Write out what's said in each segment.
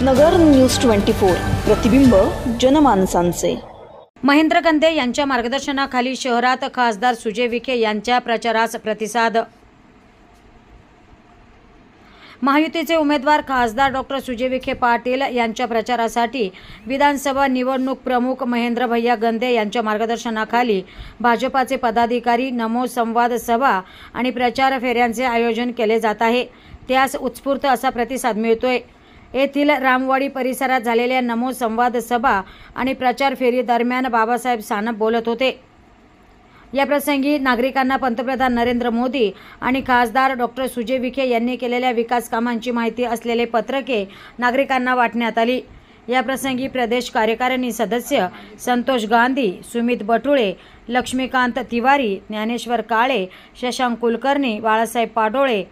नगर news 24 प्रतिबिंब जनमानसांचे। महेंद्र गंदे यांच्या मार्गदर्शनाखाली शहरात खासदार सुजय विखे यांच्या प्रचारास प्रतिसाद। महायुतीचे उमेदवार खासदार डॉक्टर सुजय विखे पाटील यांच्या प्रचारासाठी विधानसभा निवडणूक प्रमुख महेंद्र भैया गंदे यांच्या मार्गदर्शनाखाली भाजपाचे पदाधिकारी नमो संवाद सभा आणि प्रचार फेऱ्यांचे आयोजन केले जात आहे। त्यास उत्स्फूर्त असा प्रतिसाद मिळतोय। येथील रामवाडी परिसरात झालेल्या नमो संवाद सभा आणि प्रचार फेरी दरम्यान बाबासाहेब सानप बोलत होते। या प्रसंगी नागरिकांना पंतप्रधान नरेंद्र मोदी आणि खासदार डॉक्टर सुजय विखे यांनी केलेल्या विकास कामांची माहिती असलेले पत्रके नागरिकांना वाटण्यात आली। या प्रसंगी प्रदेश कार्यकारिणी सदस्य संतोष गांधी, सुमित बटुळे, लक्ष्मीकांत तिवारी, ज्ञानेश्वर काळे, शशांक कुलकर्णी, बाळासाहेब पाडोळे,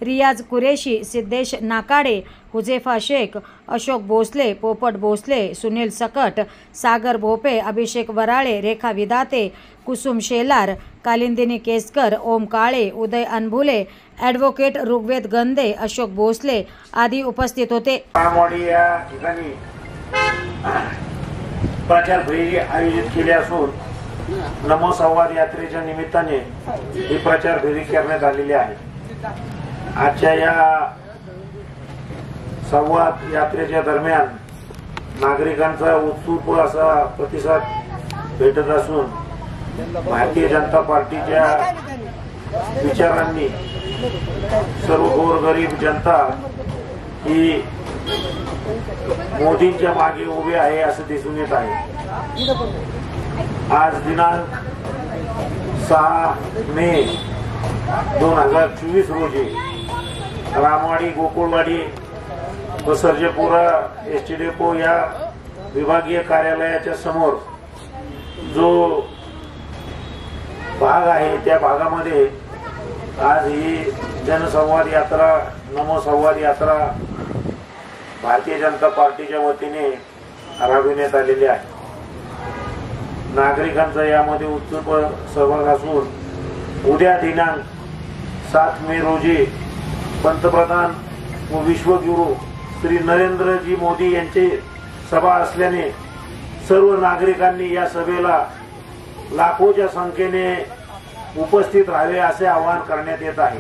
रियाज कुरेशी, सिद्धेश नाकाडे, हुजेफा शेख, अशोक भोसले, पोपट भोसले, सुनील सकट, सागर भोपे, अभिषेक वराळे, रेखा विदाते, कुसुम शेलार, कालिंदिनी केसकर, ओम काळे, उदय अनभुले, ॲडव्होकेट ऋग्वेद गंदे, अशोक भोसले आदी उपस्थित होते। रामवाडी या ठिकाणी प्रचार फेरी आयोजित केली असून नमो संवाद यात्रेच्या निमित्ताने ही प्रचार फेरी करण्यात आलेली आहे। आजच्या या संवाद यात्रेच्या दरम्यान नागरिकांचा उत्स्फूर्त असा प्रतिसाद भेटत असून भारतीय जनता पार्टीच्या विचारांनी सर्व गोरगरीब जनता ही मोदींच्या मागे उभी आहे असं दिसून येत आहे। आज दिनांक 6 मे 2024 रोजी रामवाडी, गोकुळवाडी व सर्जेपुरा एसटी डेपो या विभागीय कार्यालयाच्या समोर जो भाग आहे त्या भागामध्ये आज ही जनसंवाद यात्रा, नमो संवाद यात्रा भारतीय जनता पार्टीच्या वतीने राबविण्यात आलेली आहे। नागरिकांचा यामध्ये उत्स्फूर्त सहभाग असून उद्या दिनांक 7 मे रोजी पंतप्रधान व विश्वगुरु श्री नरेंद्रजी मोदी यांची सभा असल्याने सर्व नागरिकांनी या सभेला लाखोच्या संख्येने उपस्थित राहावे असे आवाहन करण्यात येत आहे।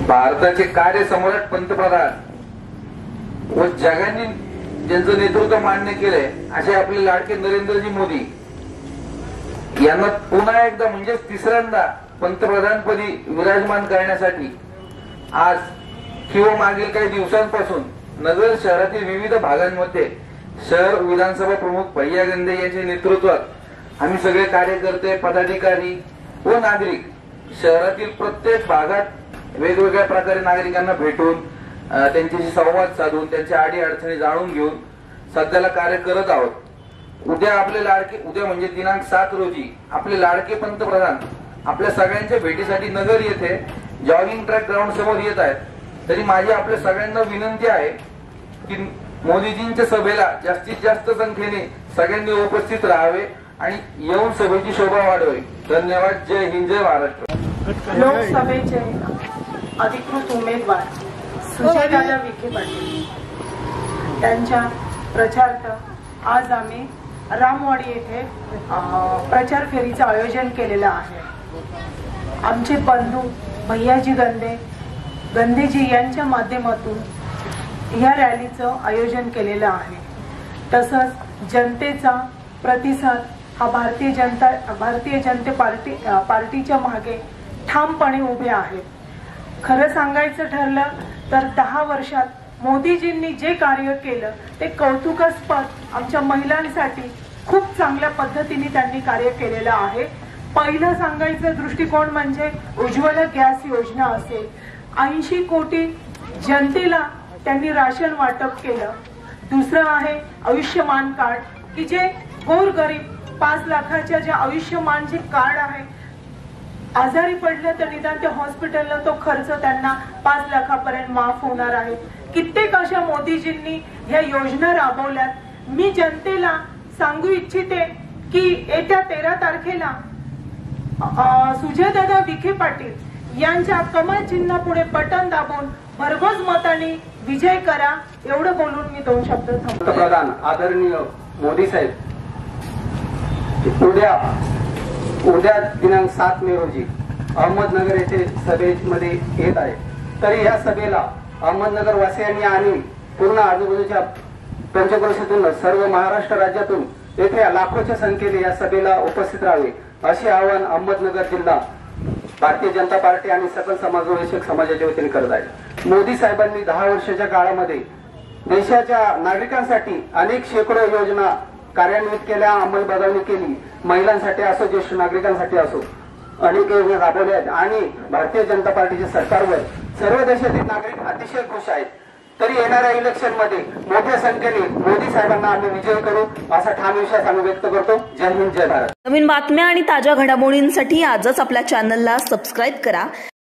भारताचे कार्यसम्राट पंतप्रधान व जगाने ज्यांचं नेतृत्व मान्य केलंय असे आपले लाडके नरेंद्रजी मोदी यांना पुन्हा एकदा म्हणजे तिसऱ्यांदा पंतप्रधानपदी विराजमान करण्यासाठी आज किंवा मागील काही दिवसांपासून नगर शहरातील विविध भागांमध्ये शहर विधानसभा प्रमुख भैया गंदे यांच्या नेतृत्वात आम्ही सगळे कार्यकर्ते, पदाधिकारी व नागरिक शहरातील प्रत्येक भागात वेगवेगळ्या प्रकारे नागरिकांना भेटून त्यांच्याशी संवाद साधून त्यांच्या अडी अडचणी जाणून घेऊन सध्याला कार्य करत आहोत। उद्या म्हणजे दिनांक 7 रोजी आपले लाडके पंतप्रधान आपल्या सगळ्यांच्या भेटीसाठी नगर येथे जॉगिंग ट्रॅक ग्राउंड समोर येत आहेत। तरी माझी आपल्या सगळ्यांना विनंती आहे की मोदीजींच्या सभेला जास्तीत जास्त संख्येने सगळ्यांनी उपस्थित राहावे आणि येऊन सभेची शोभा वाढवावी। धन्यवाद। जय हिंद, जय महाराष्ट्र। लोकसभेचे अधिकृत उमेदवार सुजयदादा विखे पाटील त्यांच्या प्रचारार्थ आज आम्ही रामवाडी येथे प्रचार फेरीचं आयोजन केलेलं आहे। आमचे बंधू भैयाजी गंदेजी यांच्या माध्यमातून या रॅलीचं आयोजन केलेलं आहे। तसंच जनतेचा प्रतिसाद हा भारतीय जनता पार्टीच्या मागे ठामपणे उभे आहे। खरं सांगायचं ठरलं तर 10 वर्षात मोदीजींनी जे कार्य केलं ते कौतुकास्पद आमच्या महिलांसाठी खूप चांगल्या पद्धतीने त्यांनी कार्य केलेलं आहे। पहिलं सांगायचं दृष्टिकोन म्हणजे उज्ज्वला गॅस योजना असेल, 80 कोटी जनतेला त्यांनी राशन वाटप केलं। दुसरं आहे आयुष्यमान कार्ड की जे गोरगरीब 5 लाखाच्या जे आयुष्यमानचे कार्ड आहे, आजारी पडलं तर निदान त्या हॉस्पिटलला तो खर्च त्यांना 5 लाखापर्यंत माफ होणार आहे। कित्येक अशा मोदीजींनी ह्या योजना राबवल्यात। मी जनतेला सांगू इच्छिते की येत्या 13 तारखेला सुजयदादा विखे पाटील यांच्या कमळ चिन्हापुढे बटन दाबून भरघोस मताने विजय करा एवढं बोलून मी 2 शब्द थांबतो. पंतप्रधान आदरणीय मोदी साहेब उद्या दिनांक 7 मे रोजी अहमदनगर येथे सभेमध्ये येत आहे. तरी या सभेला अहमदनगर वासियांनी आणि पूर्ण आजूबाजूच्या पंचक्रोशीतून सर्व महाराष्ट्र राज्यातून येथे लाखोच्या संख्येने या सभेला उपस्थित राहावे असे आवाहन अहमदनगर जिल्हा भारतीय जनता पार्टी आणि सकल समाजविषयक समाजाच्या वतीने करत आहे. मोदी साहेबांनी 10 वर्षाच्या काळामध्ये देशाच्या नागरिकांसाठी अनेक शेकडो योजना कार्यान्वित केल्या, अंमलबजावणी केली. महिलांसाठी असो, ज्येष्ठ नागरिकांसाठी असो अनेक योजना राबवल्या आहेत आणि भारतीय जनता पार्टीच्या सरकारवर सर्व देशातील नागरिक अतिशय खुश आहेत. तरी येणाऱ्या इलेक्शन मध्ये मोठ्या संख्येने मोदी साहेबांना आम्ही विजयी करू असा ठाम विश्वास आम्ही व्यक्त करतो. जय हिंद, जय भारत. नवीन बातम्या आणि ताज्या घडामोडींसाठी आजच आपल्या चॅनलला सबस्क्राईब करा.